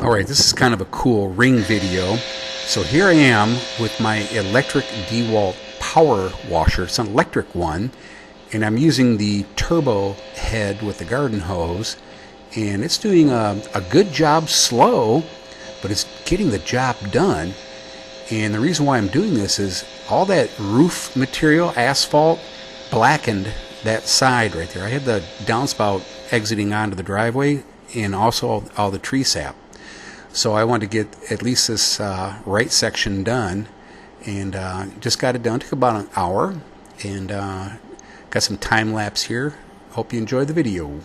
Alright, this is kind of a cool ring video. So here I am with my electric DeWalt power washer. It's an electric one, and I'm using the turbo head with the garden hose, and it's doing a good job slow, but it's getting the job done. And the reason why I'm doing this is all that roof material, asphalt, blackened that side right there. I had the downspout exiting onto the driveway, and also all the tree sap. So I wanted to get at least this right section done, and just got it done. Took about an hour, and got some time lapse here. Hope you enjoy the video.